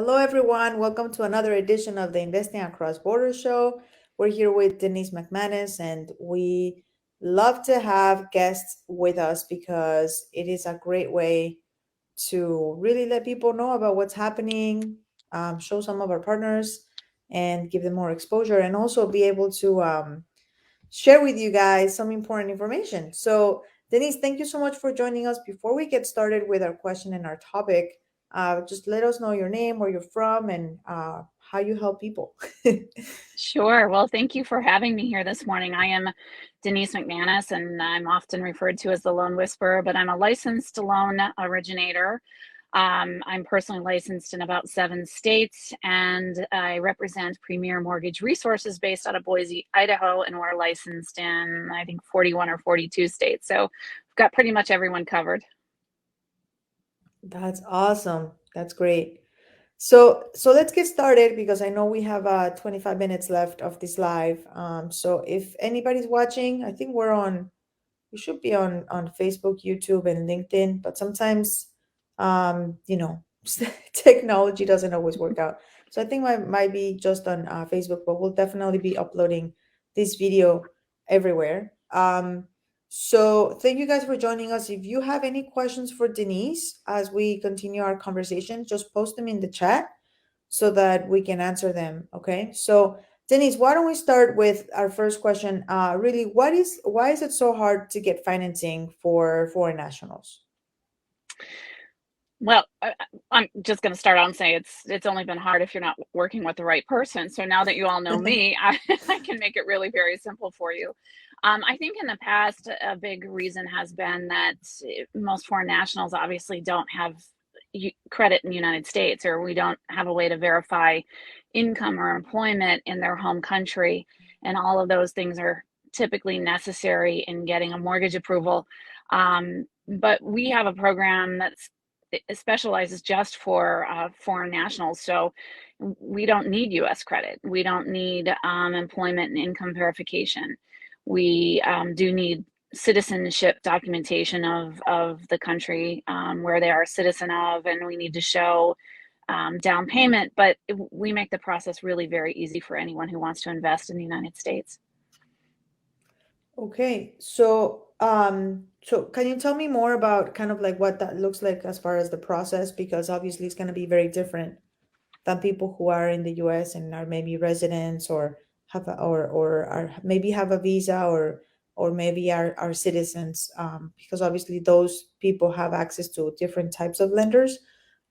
Hello, everyone. Welcome to another edition of the Investing Across Borders show. We're here with Denise McManus, and we love to have guests with us because it is a great way to really let people know about what's happening, show some of our partners, and give them more exposure, and also be able to share with you guys some important information. So, Denise, thank you so much for joining us. Before we get started with our question and our topic, just let us know your name, where you're from, and how you help people. Sure. Well, thank you for having me here this morning. I am Denise McManus, and I'm often referred to as the loan whisperer, but I'm a licensed loan originator. I'm personally licensed in about 7 states, and I represent Premier Mortgage Resources based out of Boise, Idaho, and we're licensed in, I think, 41 or 42 states. So we've got pretty much everyone covered. That's awesome. That's great. So let's get started because I know we have 25 minutes left of this live. So if anybody's watching, I think we should be on Facebook, YouTube, and LinkedIn, but sometimes technology doesn't always work out. So I think might be just on Facebook, but we'll definitely be uploading this video everywhere. So thank you guys for joining us. If you have any questions for Denise as we continue our conversation, just post them in the chat so that we can answer them. Okay. So Denise, why don't we start with our first question? Really, why is it so hard to get financing for foreign nationals? Well, I'm just going to start out and say it's only been hard if you're not working with the right person. So now that you all know me, I can make it really very simple for you. I think in the past, a big reason has been that most foreign nationals obviously don't have credit in the United States, or we don't have a way to verify income or employment in their home country. And all of those things are typically necessary in getting a mortgage approval. But we have a program that's it specializes just for foreign nationals. So we don't need U.S. credit. We don't need employment and income verification. We do need citizenship documentation of the country where they are a citizen of, and we need to show down payment. But we make the process really very easy for anyone who wants to invest in the United States. Okay, so can you tell me more about kind of like what that looks like as far as the process? Because obviously it's going to be very different than people who are in the US and are maybe residents or or are maybe have a visa or maybe are citizens, because obviously those people have access to different types of lenders,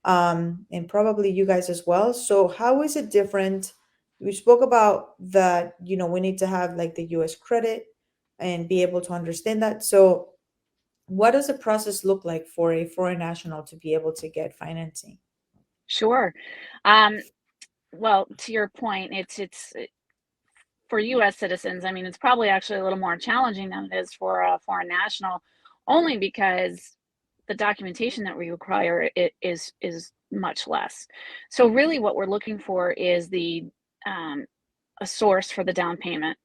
and probably you guys as well. So how is it different? We spoke about that, we need to have like the US credit and be able to understand that. So what does the process look like for a foreign national to be able to get financing? Sure. Um, well, to your point, it's for U.S. citizens. I mean, it's probably actually a little more challenging than it is for a foreign national, only because the documentation that we require is much less. So really, what we're looking for is the a source for the down payment.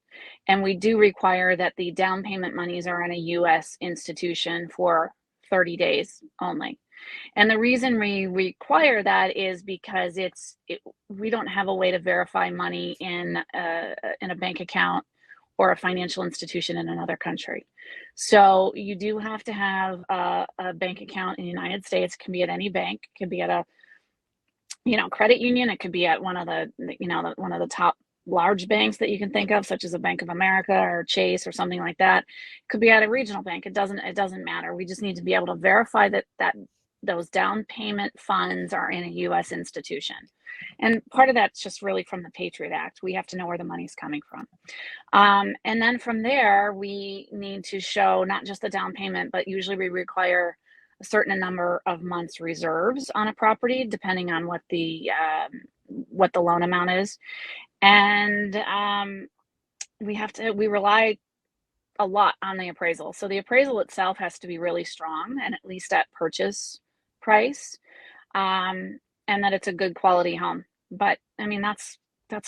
And we do require that the down payment monies are in a U.S. institution for 30 days only. And the reason we require that is because we don't have a way to verify money in a bank account or a financial institution in another country. So you do have to have a bank account in the United States. It can be at any bank. It could be at a credit union. It could be at one of one of the top large banks that you can think of, such as a Bank of America or Chase or something like that. It could be at a regional bank. It doesn't matter. We just need to be able to verify that those down payment funds are in a U.S. institution. And part of that's just really from the Patriot Act. We have to know where the money's coming from. And then from there, we need to show not just the down payment, but usually we require a certain number of months reserves on a property, depending on what the loan amount is. And we rely a lot on the appraisal. So the appraisal itself has to be really strong and at least at purchase price, and that it's a good quality home. But I mean, that's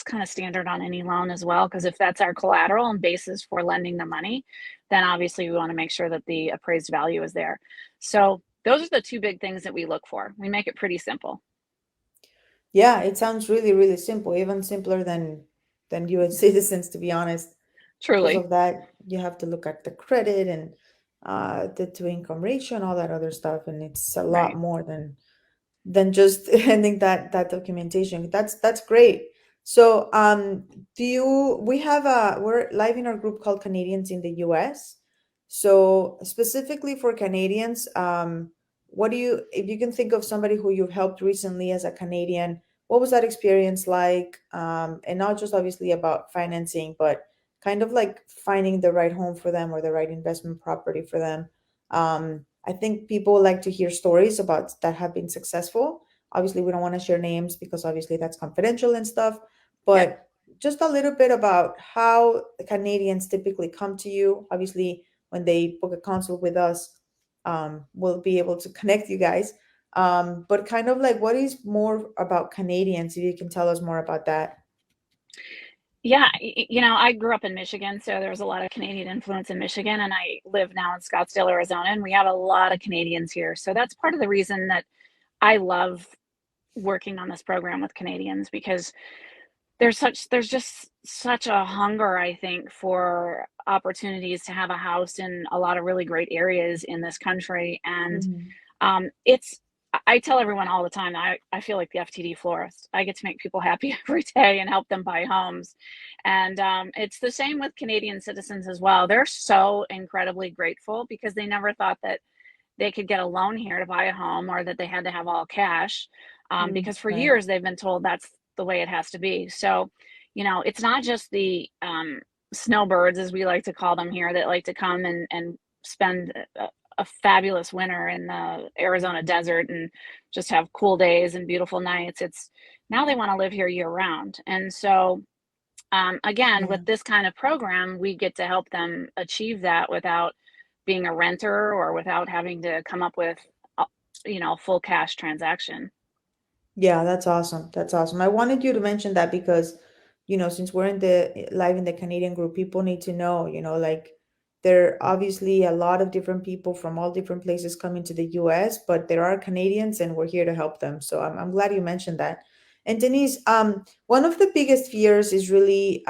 kind of standard on any loan as well, because if that's our collateral and basis for lending the money, then obviously we want to make sure that the appraised value is there. So those are the two big things that we look for. We make it pretty simple. Yeah, it sounds really, really simple, even simpler than US citizens, to be honest. Because Truly. of that, you have to look at the credit and the to income ratio and all that other stuff, and it's a lot Right. more than just handing that documentation. That's great. So do you we have a we're live in our group called Canadians in the US. So specifically for Canadians, what do you, if you can think of somebody who you've helped recently as a Canadian, what was that experience like? And not just obviously about financing, but kind of like finding the right home for them or the right investment property for them. I think people like to hear stories about that have been successful. Obviously, we don't want to share names because obviously that's confidential and stuff, Yep. but just a little bit about how the Canadians typically come to you. Obviously, when they book a consult with us, we'll be able to connect you guys. But kind of like, what is more about Canadians? If you can tell us more about that. Yeah, you know, I grew up in Michigan, so there was a lot of Canadian influence in Michigan, and I live now in Scottsdale, Arizona, and we have a lot of Canadians here. So that's part of the reason that I love working on this program with Canadians, because there's just such a hunger, I think, for opportunities to have a house in a lot of really great areas in this country. And Mhm. it's I tell everyone all the time, I feel like the FTD florist. I get to make people happy every day and help them buy homes. And it's the same with Canadian citizens as well. They're so incredibly grateful because they never thought that they could get a loan here to buy a home, or that they had to have all cash, because for Right. years they've been told that's the way it has to be. So, you know, it's not just the snowbirds, as we like to call them here, that like to come and spend a fabulous winter in the Arizona desert and just have cool days and beautiful nights. It's now they want to live here year round. And so, again, with Yeah. this kind of program, we get to help them achieve that without being a renter or without having to come up with, you know, a full cash transaction. Yeah, that's awesome. That's awesome. I wanted you to mention that because, since we're in the live in the Canadian group, people need to know, like there are obviously a lot of different people from all different places coming to the US, but there are Canadians and we're here to help them. So I'm glad you mentioned that. And Denise, one of the biggest fears is really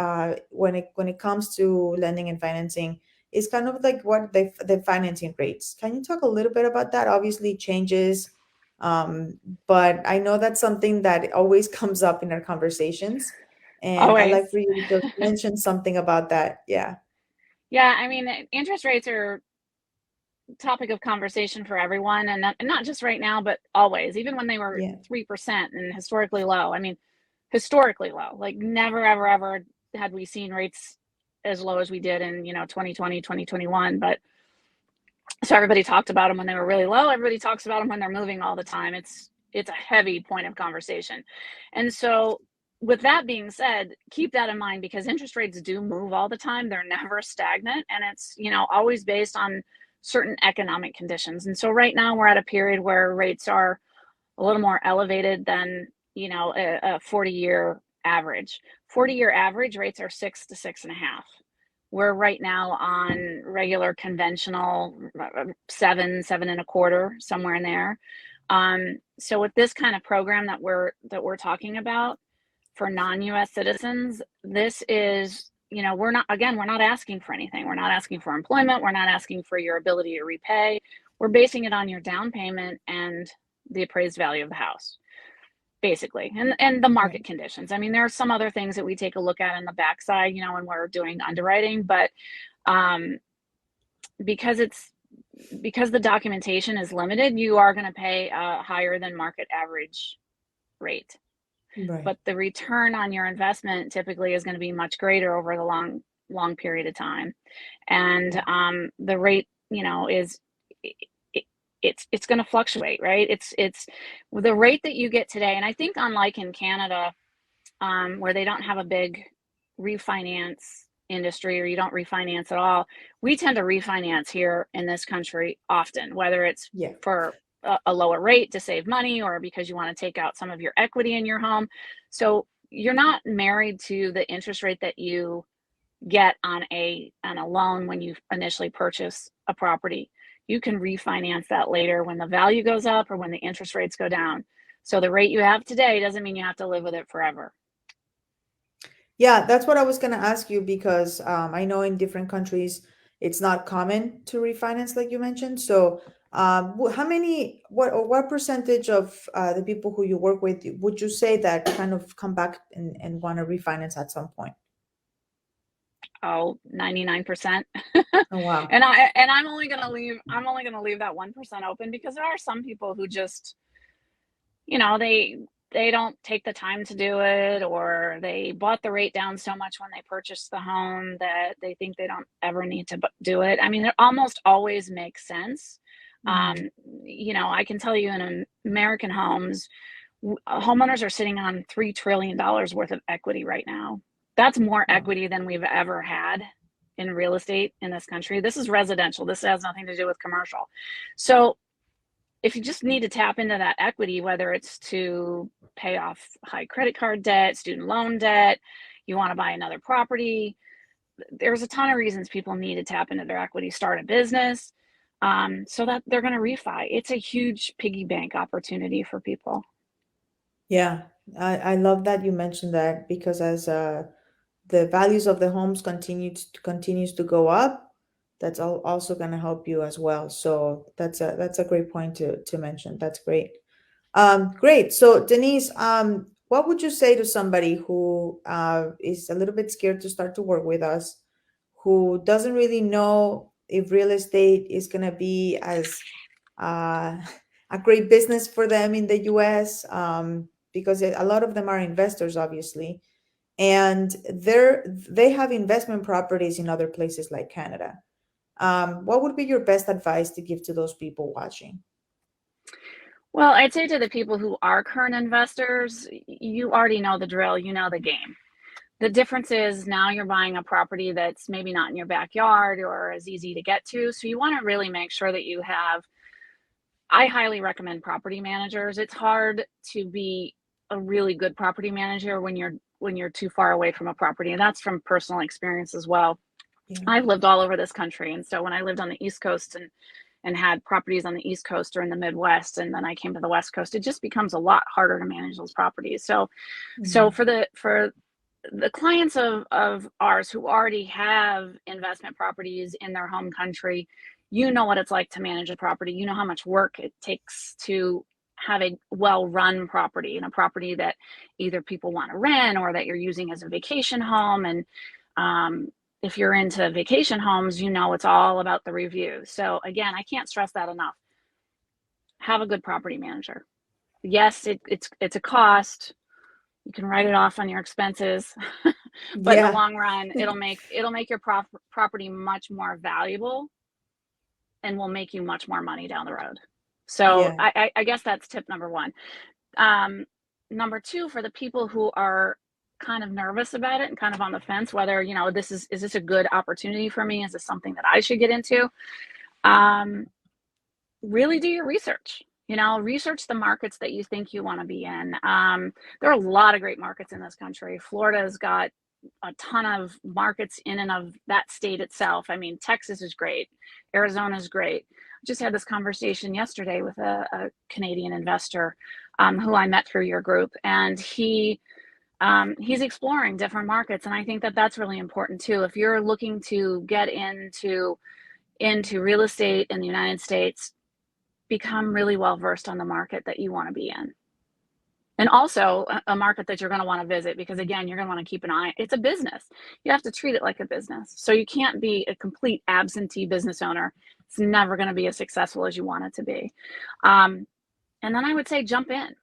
when it comes to lending and financing is kind of like what the financing rates. Can you talk a little bit about that? Obviously, changes. But I know that's something that always comes up in our conversations. And I'd like Always. for you to just mention something about that. Yeah. Yeah, I mean, interest rates are topic of conversation for everyone, and not just right now, but always. Even when they were Yeah. 3% and historically low. I mean, historically low. Like never, ever, ever had we seen rates as low as we did in, 2020, 2021. But so everybody talked about them when they were really low. Everybody talks about them when they're moving all the time. It's a heavy point of conversation. And so with that being said, keep that in mind, because interest rates do move all the time. They're never stagnant, and it's, always based on certain economic conditions. And so right now we're at a period where rates are a little more elevated than, a 40-year average. 40-year average rates are 6 to 6.5. We're right now on regular conventional 7, 7.25, somewhere in there. So with this kind of program that we're talking about for non-U.S. citizens, this is, we're not asking for anything. We're not asking for employment. We're not asking for your ability to repay. We're basing it on your down payment and the appraised value of the house, basically, and the market Right. conditions. I mean, there are some other things that we take a look at on the backside, when we're doing underwriting, but um, because it's because the documentation is limited, you are going to pay a higher than market average rate, Right. but the return on your investment typically is going to be much greater over the long period of time. And the rate, is it, it's going to fluctuate, right? It's the rate that you get today. And I think, unlike in Canada, where they don't have a big refinance industry, or you don't refinance at all, we tend to refinance here in this country often, whether it's Yeah. for a lower rate to save money, or because you want to take out some of your equity in your home. So you're not married to the interest rate that you get on a loan when you initially purchase a property. You can refinance that later when the value goes up or when the interest rates go down. So the rate you have today doesn't mean you have to live with it forever. Yeah, that's what I was gonna ask you because I know in different countries it's not common to refinance like you mentioned. So, how many, what or what percentage of the people who you work with would you say that kind of come back and want to refinance at some point? Oh, 99%. Oh, wow. And I'm only gonna leave that 1% open because there are some people who just, they don't take the time to do it, or they bought the rate down so much when they purchased the home that they think they don't ever need to do it. I mean, it almost always makes sense. Mhm. I can tell you in American homes, homeowners are sitting on $3 trillion worth of equity right now. That's more Wow. equity than we've ever had in real estate in this country. This is residential. This has nothing to do with commercial. So if you just need to tap into that equity, whether it's to pay off high credit card debt, student loan debt, you want to buy another property, there's a ton of reasons people need to tap into their equity, start a business, so that they're going to refi. It's a huge piggy bank opportunity for people. Yeah, I love that you mentioned that because as the values of the homes continues to go up, that's also going to help you as well. So that's a great point to mention. That's great. Great. So Denise, what would you say to somebody who is a little bit scared to start to work with us, who doesn't really know if real estate is going to be as uh, a great business for them in the US? Because a lot of them are investors, obviously, and they have investment properties in other places like Canada. What would be your best advice to give to those people watching? Well, I'd say to the people who are current investors, you already know the drill, you know the game. The difference is now you're buying a property that's maybe not in your backyard or as easy to get to. So you want to really make sure that you have, I highly recommend property managers. It's hard to be a really good property manager when you're too far away from a property. And that's from personal experience as well. Yeah. I've lived all over this country. And so when I lived on the East Coast and had properties on the East Coast or in the Midwest, and then I came to the West Coast, it just becomes a lot harder to manage those properties. So Mhm. for the clients of ours who already have investment properties in their home country, you know what it's like to manage a property. You know how much work it takes to have a well-run property, and a property that either people want to rent or that you're using as a vacation home. And if you're into vacation homes, you know it's all about the review. So again, I can't stress that enough. Have a good property manager. Yes, it's a cost. You can write it off on your expenses, but in the Yeah. long run, it'll make your property much more valuable and will make you much more money down the road. So Yeah. I guess that's tip number one. Um, Number two, for the people who are kind of nervous about it and kind of on the fence, whether is this a good opportunity for me? Is this something that I should get into? Um, really do your research. Research the markets that you think you want to be in. There are a lot of great markets in this country. Florida's got a ton of markets in and of that state itself. I mean, Texas is great. Arizona is great. I just had this conversation yesterday with a Canadian investor who I met through your group, and he's exploring different markets, and I think that that's really important too. If you're looking to get into real estate in the United States, become really well versed on the market that you want to be in, and also a market that you're going to want to visit, because again, you're going to want to keep an eye. It's a business. You have to treat it like a business. So you can't be a complete absentee business owner. It's never going to be as successful as you want it to be. And then I would say jump in,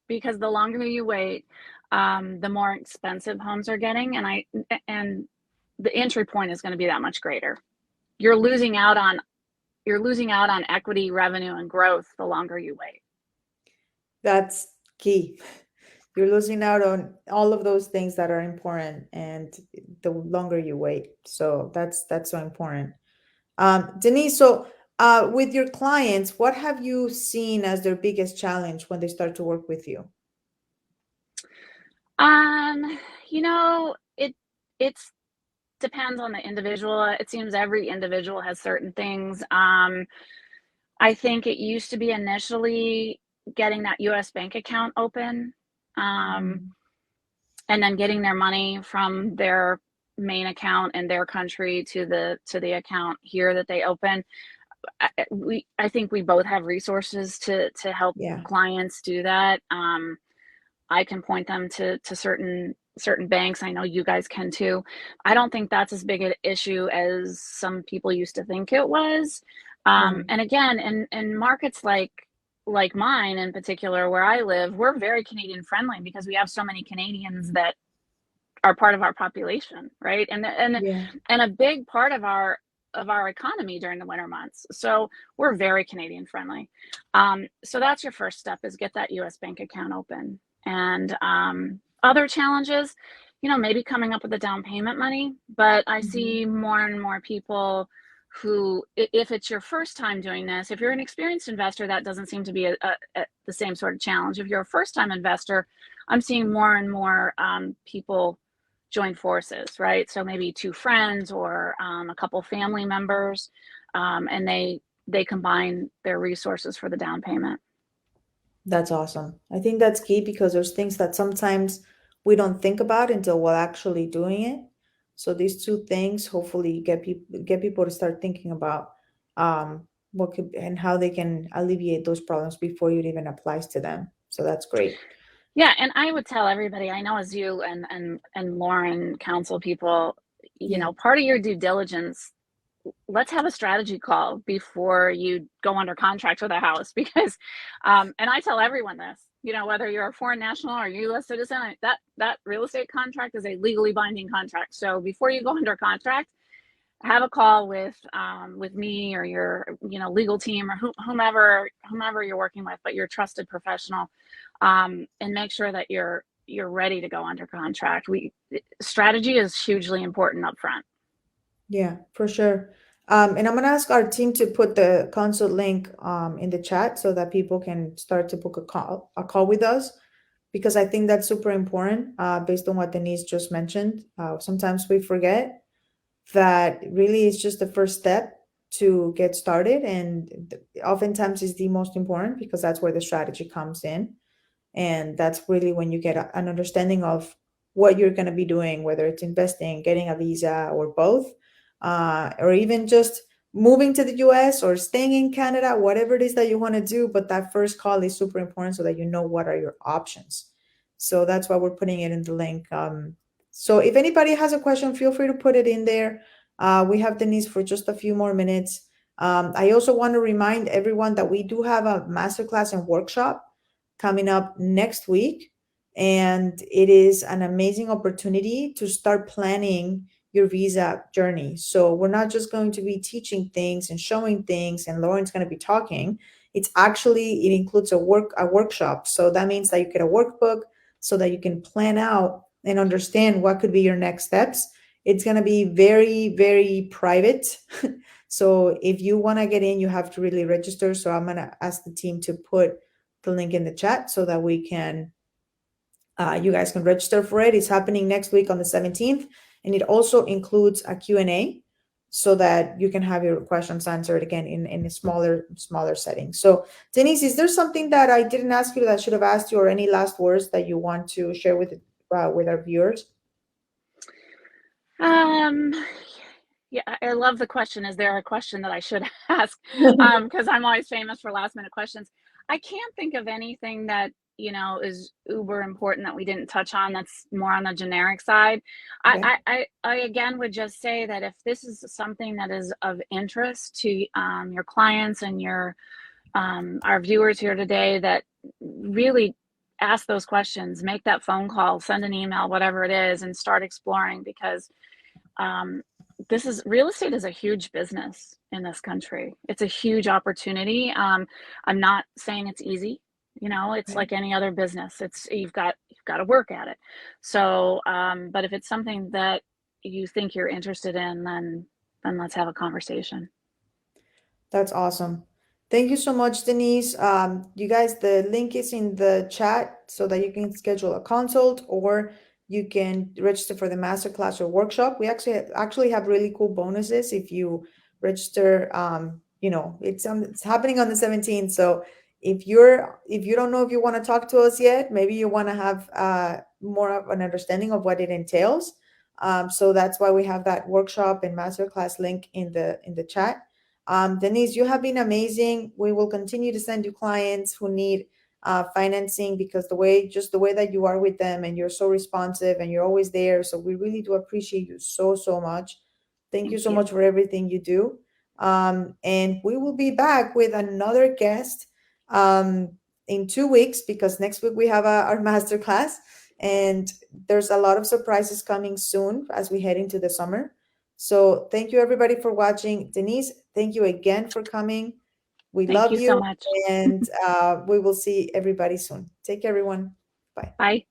because the longer you wait, the more expensive homes are getting, and the entry point is going to be that much greater. You're losing out on equity, revenue, and growth the longer you wait. That's key. You're losing out on all of those things that are important, and the longer you wait. So that's so important. Denise, so with your clients, what have you seen as their biggest challenge when they start to work with you? Um, it's depends on the individual. It seems every individual has certain things. I think it used to be initially getting that US bank account open, Mhm. and then getting their money from their main account in their country to the account here that they open. I think we both have resources to help Yeah. clients do that. I can point them to certain banks. I know you guys can too. I don't think that's as big an issue as some people used to think it was. Right. And again, in markets like mine in particular, where I live, we're very Canadian friendly because we have so many Canadians that are part of our population, right? Yeah. And a big part of our economy during the winter months. So we're very Canadian friendly. So that's your first step, is get that US bank account open. And other challenges, maybe coming up with the down payment money. But I Mhm. see more and more people who, if it's your first time doing this, if you're an experienced investor, that doesn't seem to be the same sort of challenge. If you're a first time investor, I'm seeing more and more people join forces, right? So maybe two friends or a couple family members, and they combine their resources for the down payment. That's awesome. I think that's key because there's things that sometimes we don't think about until we're actually doing it. So these two things hopefully get people to start thinking about what could and how they can alleviate those problems before it even applies to them. So that's great. Yeah, and I would tell everybody, I know as you and Lauren counsel people, Yeah. part of your due diligence, let's have a strategy call before you go under contract with a house, because and I tell everyone this, whether you're a foreign national or US citizen, that real estate contract is a legally binding contract. So before you go under contract, have a call with me or your legal team or whomever you're working with, but your trusted professional, and make sure that you're ready to go under contract. Strategy is hugely important up front. Yeah, for sure. And I'm gonna ask our team to put the consult link in the chat so that people can start to book a call with us because I think that's super important based on what Denise just mentioned. Sometimes we forget that really is just the first step to get started, and oftentimes is the most important because that's where the strategy comes in. And that's really when you get an understanding of what you're going to be doing, whether it's investing, getting a visa, or both, or even just moving to the US or staying in Canada, whatever it is that you want to do. But that first call is super important so that you know what are your options. So that's why we're putting it in the link. So if anybody has a question, feel free to put it in there. We have Denise for just a few more minutes. I also want to remind everyone that we do have a masterclass and workshop coming up next week. And it is an amazing opportunity to start planning your visa journey. So we're not just going to be teaching things and showing things, and Lauren's going to be talking. It includes a workshop. So that means that you get a workbook so that you can plan out and understand what could be your next steps. It's going to be very, very private. So if you want to get in, you have to really register. So I'm going to ask the team to put the link in the chat so that you guys can register for it. It's happening next week on the 17th, and it also includes a Q&A so that you can have your questions answered again in a smaller setting. So Denise, is there something that I didn't ask you that I should have asked you, or any last words that you want to share with our viewers? Um, yeah, I love the question. Is there a question that I should ask? Because I'm always famous for last minute questions. I can't think of anything that, is uber important that we didn't touch on that's more on the generic side. Okay. I again would just say that if this is something that is of interest to your clients and our viewers here today, that really ask those questions, make that phone call, send an email, whatever it is, and start exploring, because um, real estate is a huge business in this country. It's a huge opportunity. I'm not saying it's easy. It's Okay. like any other business. It's you've got to work at it. So, but if it's something that you think you're interested in, then let's have a conversation. That's awesome. Thank you so much, Denise. You guys, the link is in the chat so that you can schedule a consult or you can register for the masterclass or workshop. We actually have really cool bonuses if you register. It's happening on the 17th. So if you don't know if you want to talk to us yet, maybe you want to have more of an understanding of what it entails. So that's why we have that workshop and masterclass link in the chat. Denise, you have been amazing. We will continue to send you clients who need financing, because the way that you are with them, and you're so responsive and you're always there. So we really do appreciate you so much. Thank you Thank so you. much for everything you do. And we will be back with another guest um, in 2 weeks, because next week we have our master class, and there's a lot of surprises coming soon as we head into the summer. So thank you everybody for watching. Denise, thank you again for coming. We Thank love you so you, much. and we will see everybody soon. Take care, everyone. Bye. Bye.